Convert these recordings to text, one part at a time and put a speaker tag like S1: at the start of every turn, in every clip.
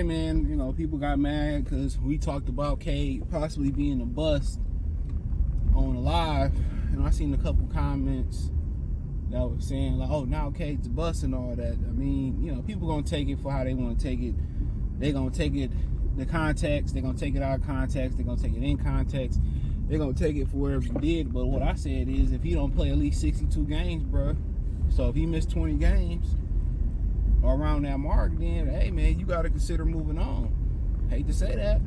S1: right, man. You know, people got mad because we talked about Cade possibly being a bust on the live. And I seen a couple comments that were saying, like, oh, now Cade's a bust and all that. I mean, you know, people going to take it for how they want to take it. They're going to take it, the context. They're going to take it out of context. They're going to take it in context. They're going to take it for whatever he did. But what I said is, if he don't play at least 62 games, bro, so if he missed 20 games, or around that mark, then, hey, man, you got to consider moving on. Hate to say that.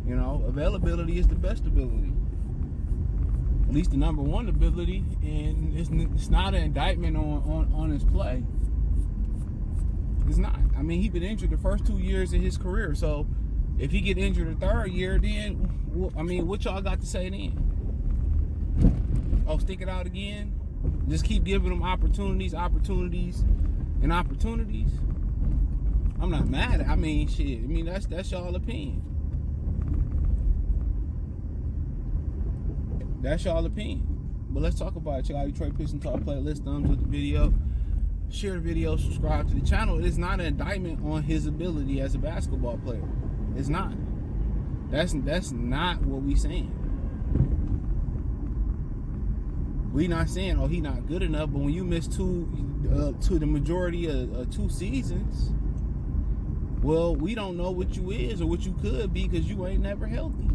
S1: You know, availability is the best ability. At least the number one ability, and it's not an indictment on his play. It's not. I mean, he been injured the first 2 years of his career, so if he get injured the third year, then, I mean, what y'all got to say then? Oh, stick it out again? Just keep giving them opportunities, and opportunities. I'm not mad. I mean, shit. I mean, that's y'all opinion. That's y'all opinion. But let's talk about it. Check out Detroit Pistons Talk playlist. Thumbs up the video. Share the video. Subscribe to the channel. It is not an indictment on his ability as a basketball player. It's not. That's not what we saying. We not saying, oh, he not good enough, but when you miss to the majority of 2 seasons, well, we don't know what you is or what you could be because you ain't never healthy.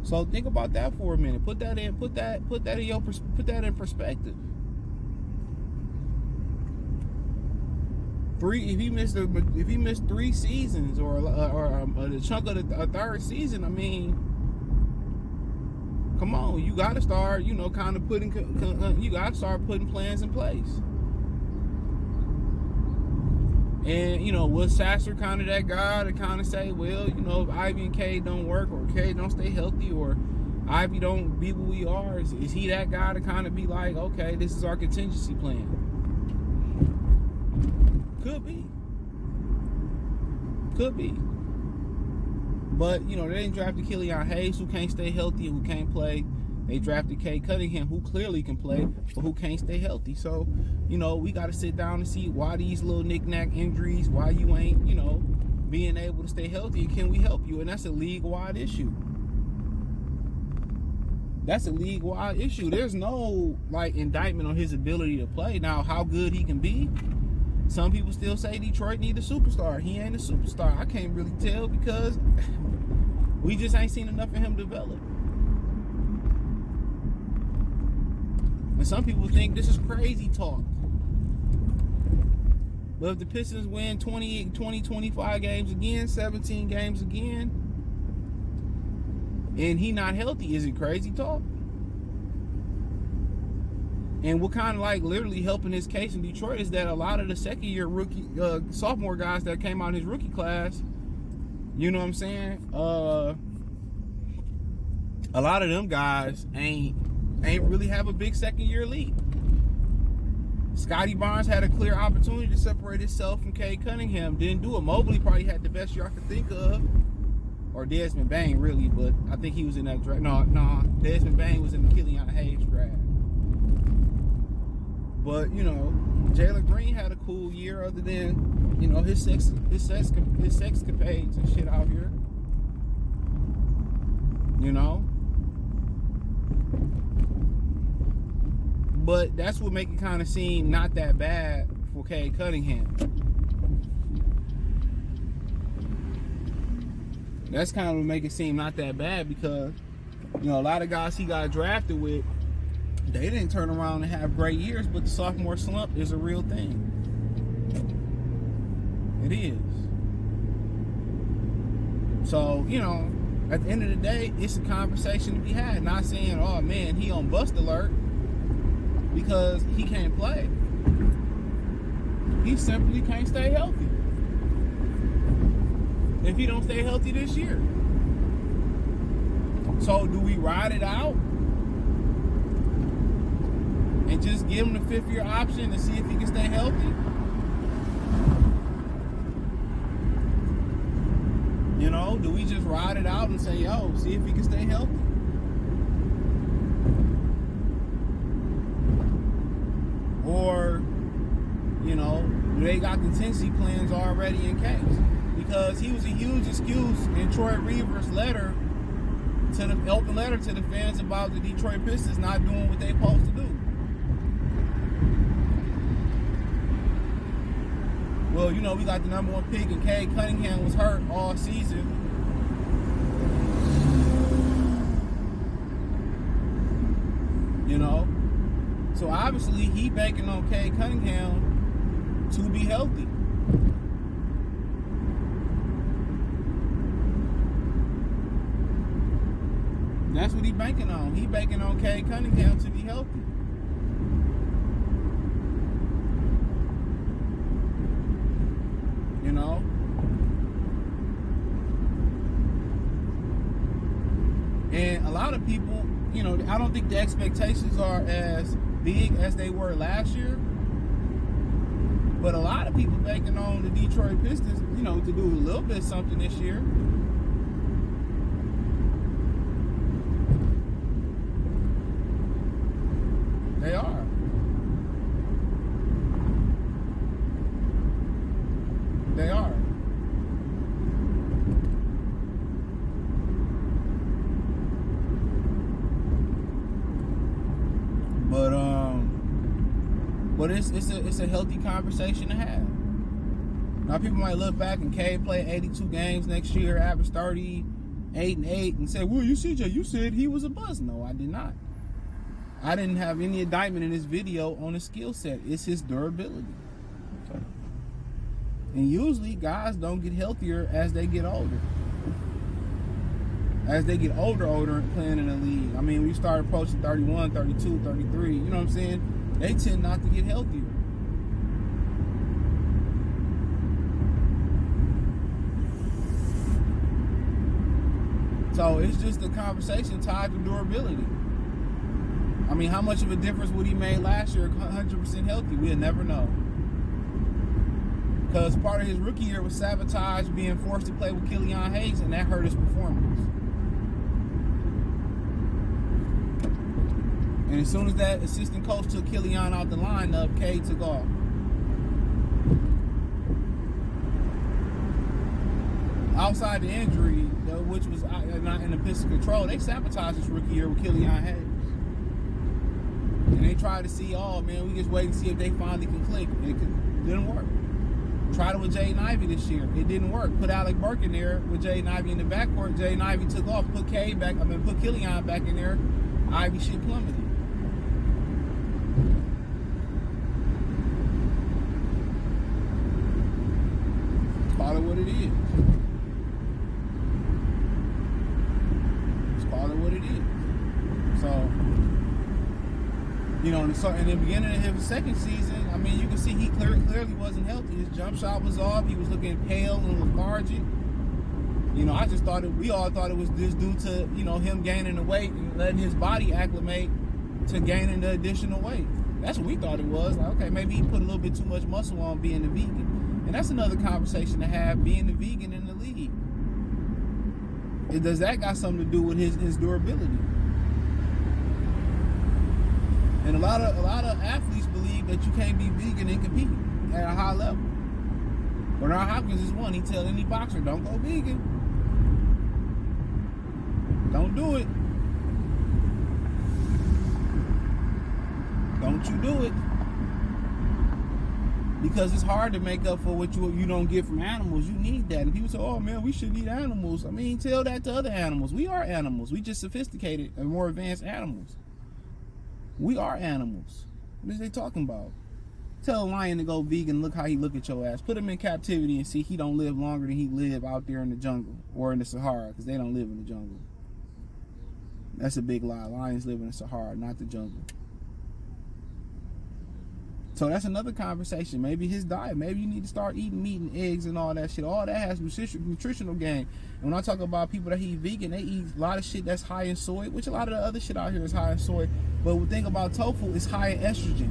S1: So think about that for a minute. Put that in perspective. If he missed 3 seasons or a chunk of the third season, I mean, come on, you got to start, you know, kind of putting plans in place. And, you know, was Sasser kind of that guy to kind of say, well, you know, if Ivy and Cade don't work, or Cade don't stay healthy, or Ivy don't be what we are, is he that guy to kind of be like, okay, this is our contingency plan? Could be. Could be. But, you know, they didn't draft Cunningham, who can't stay healthy, who can't play. They drafted Cade Cunningham, who clearly can play, but who can't stay healthy. So, you know, we got to sit down and see why these little knick-knack injuries, why you ain't, you know, being able to stay healthy, and can we help you? And that's a league-wide issue. That's a league-wide issue. There's no, like, indictment on his ability to play. Now, how good he can be, some people still say Detroit need a superstar. He ain't a superstar. I can't really tell because we just ain't seen enough of him develop. And some people think this is crazy talk. But if the Pistons win 20, 25 games again, 17 games again, and he not healthy, is it crazy talk? And what kind of like literally helping his case in Detroit is that a lot of the second-year rookie, sophomore guys that came out in his rookie class, you know what I'm saying? A lot of them guys ain't really have a big second-year leap. Scotty Barnes had a clear opportunity to separate himself from Cade Cunningham. Didn't do it. Mobley probably had the best year I could think of. Or Desmond Bain, really, but I think he was in that draft. No, Desmond Bain was in the Killian Hayes draft. But, you know, Jalen Green had a cool year other than, you know, his sexcapades and shit out here. You know? But that's what make it kind of seem not that bad for Cade Cunningham. That's kind of what make it seem not that bad because, you know, a lot of guys he got drafted with, they didn't turn around and have great years, but the sophomore slump is a real thing. It is. So, you know, at the end of the day, it's a conversation to be had. Not saying, oh man, he on bust alert because he can't play. He simply can't stay healthy. If he don't stay healthy this year. So do we ride it out and just give him the 5th-year option to see if he can stay healthy? You know, do we just ride it out and say, yo, see if he can stay healthy? Or, you know, do they got contingency plans already in case. Because he was a huge excuse in Troy Reaver's letter to the open letter to the fans about the Detroit Pistons not doing what they supposed to do. Well, you know, we got the number 1 pick, and Cade Cunningham was hurt all season. You know? So obviously he banking on Cade Cunningham to be healthy. That's what he banking on. He banking on Cade Cunningham to be healthy. You know? And a lot of people, you know, I don't think the expectations are as big as they were last year. But a lot of people banking on the Detroit Pistons, you know, to do a little bit something this year. They are. They are. But it's a healthy conversation to have. Now people might look back and Cade played 82 games next year, averaged 38-8, and say, "Well, you CJ, you said he was a bust." No, I did not. I didn't have any indictment in this video on his skill set. It's his durability. Okay. And usually guys don't get healthier as they get older. As they get older and playing in the league. I mean, when you start approaching 31, 32, 33, you know what I'm saying? They tend not to get healthier. So it's just a conversation tied to durability. I mean, how much of a difference would he made last year 100% healthy? We'll never know. Because part of his rookie year was sabotage, being forced to play with Killian Hayes, and that hurt his performance. And as soon as that assistant coach took Killian out the lineup, Cade took off. Outside the injury, which was not in the Pistons' control, they sabotaged his rookie year with Killian Hayes. And they tried to see, oh man, we just wait and see if they finally can click. It didn't work. Tried it with Jaden Ivey this year. It didn't work. Put Alec Burke in there with Jaden Ivey in the backcourt. Jaden Ivey took off. Put Killian back in there. Ivey shit plummeted. Call it what it is. Just call it what it is. So, you know, in the beginning of his second season, I mean, you can see he clearly wasn't healthy. His jump shot was off. He was looking pale and lethargic. You know, we all thought it was just due to, you know, him gaining the weight and letting his body acclimate to gaining the additional weight. That's what we thought it was. Like, okay, maybe he put a little bit too much muscle on being a vegan. And that's another conversation to have, being a vegan in the league. Does that got something to do with his durability? And a lot of athletes believe that you can't be vegan and compete at a high level. Bernard Hopkins is one. He tell any boxer, don't go vegan. Don't do it. Don't you do it. Because it's hard to make up for what you don't get from animals. You need that. And people say, oh man, we shouldn't eat animals. I mean, tell that to other animals. We are animals. We just sophisticated and more advanced animals. We are animals. What is they talking about? Tell a lion to go vegan, look how he look at your ass. Put him in captivity and see he don't live longer than he live out there in the jungle or in the Sahara, because they don't live in the jungle. That's a big lie. Lions live in the Sahara, not the jungle. So that's another conversation. Maybe his diet. Maybe you need to start eating meat and eggs and all that shit. All that has nutritional gain. And when I talk about people that eat vegan, they eat a lot of shit that's high in soy, which a lot of the other shit out here is high in soy. But the thing about tofu, it's high in estrogen.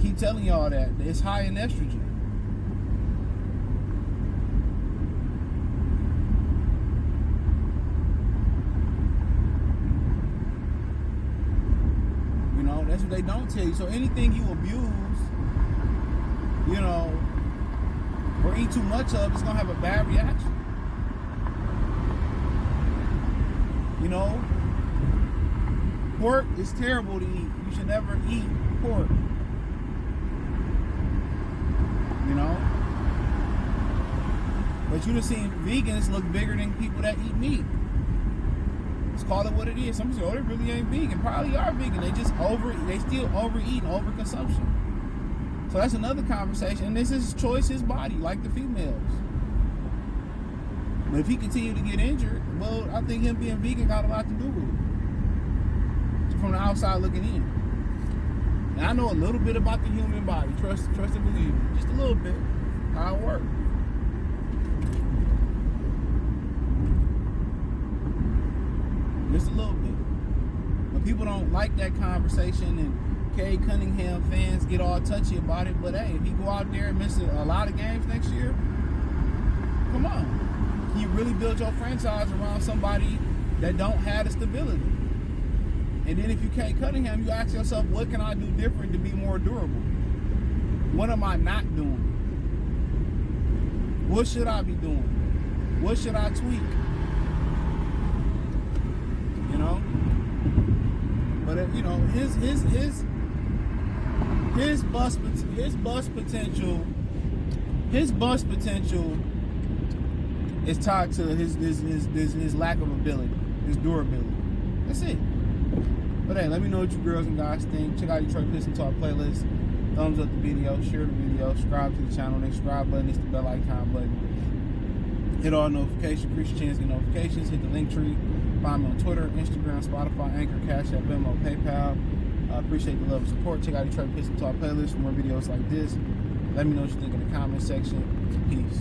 S1: Keep telling y'all that. It's high in estrogen. You know, that's what they don't tell you. So anything you abuse you know, or eat too much of, it's gonna have a bad reaction. You know, pork is terrible to eat. You should never eat pork. You know, but you done seen vegans look bigger than people that eat meat. Let's call it what it is. Some people say, oh, they really ain't vegan. Probably are vegan. They just they still overeat and overconsumption. So that's another conversation. And this is choice, his body, like the females. But if he continued to get injured, well, I think him being vegan got a lot to do with it. From the outside looking in. And I know a little bit about the human body. Trust and believe. Just a little bit. How it works. Just a little bit. But people don't like that conversation, and Cade Cunningham fans get all touchy about it. But hey, if he go out there and miss a lot of games next year, come on. Can you really build your franchise around somebody that don't have the stability? And then if you Cade Cunningham, you ask yourself, what can I do different to be more durable? What am I not doing? What should I be doing? What should I tweak? You know? But you know, his bust potential is tied to his lack of ability, his durability. That's it. But hey, let me know what you girls and guys think. Check out Detroit Pistons Talk playlist. Thumbs up the video, share the video, subscribe to the channel. The subscribe button is the bell icon button. Hit all notifications, increase your chance to get notifications. Hit the link tree. Find me on Twitter, Instagram, Spotify, Anchor, Cash App, Venmo, PayPal. Appreciate the love and support. Check out Detroit Pistons Talk playlist for more videos like this. Let me know what you think in the comment section. Peace.